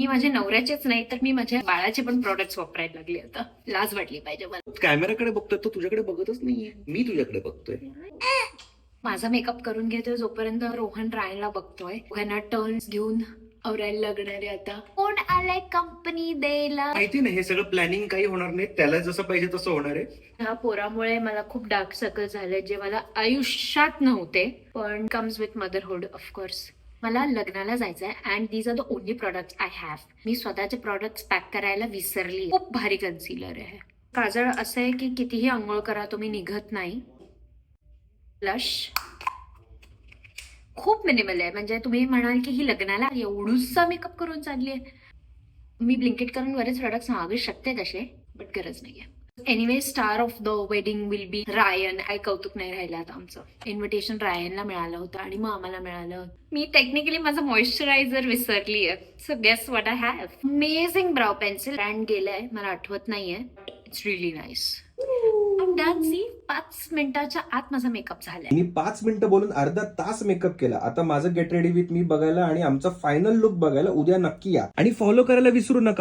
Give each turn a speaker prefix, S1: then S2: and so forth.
S1: मी माझ्या नवऱ्याचेच नाही तर मी माझ्या बाळाचे पण प्रोडक्ट्स वापरायला लागले. आता लाज वाटली पाहिजे मला.
S2: कॅमेराकडे बघतोय तो तुझ्याकडे बघतच नाहीये, मी तुझ्याकडे बघतोय.
S1: माझा मेकअप करून घेतोय जोपर्यंत रोहन रायला बघतोय. रोहनला टर्न्स घेऊन आवरायला लागणार आहे. आता कोण आलाय कंपनी द्यायला
S2: माहिती नाही, हे सगळं प्लॅनिंग काही होणार नाही, त्याला जसं पाहिजे तसं होणार आहे.
S1: ह्या पोरामुळे मला खूप डार्क सर्कल झाले जे मला आयुष्यात नव्हते. पण कम्स विथ मदरहुड ऑफकोर्स. मला लग्नाला जायचंय and these are the only products I have. मी स्वतःचे प्रोडक्ट्स पॅक करायला विसरली. खूप भारी कन्सिलर आहे. काजळ असं आहे की कितीही आंघोळ करा तुम्ही निघत नाही. ब्लश खूप मिनिमल आहे. म्हणजे तुम्ही म्हणाल की ही लग्नाला एवढूसा मेकअप करून चालली आहे. मी ब्लिंकिट करून बरेच प्रोडक्ट्स मागू शकते तसे, बट गरज नाहीये. Anyway star of the wedding will be रायन. काही कौतुक नाही राहिलं आता आमचं. इन्व्हिटेशन रायनला मिळालं होतं आणि मग आम्हाला मिळालं. मी टेक्निकली माझं मॉइश्चरायझर विसरली आहे. So guess what I have. Amazing brow pencil brand गेलंय मला आठवत नाहीये. It's really nice. Done. See 5 मिनिटाच्या आत माझा मेकअप झालाय.
S3: मी 5 मिनिटं बोलून अर्धा तास मेकअप केला. आता माझं गेट रेडी विथ मी बघायला आणि आमचा फायनल लुक बघायला उद्या नक्की या आणि फॉलो करायला विसरू नका.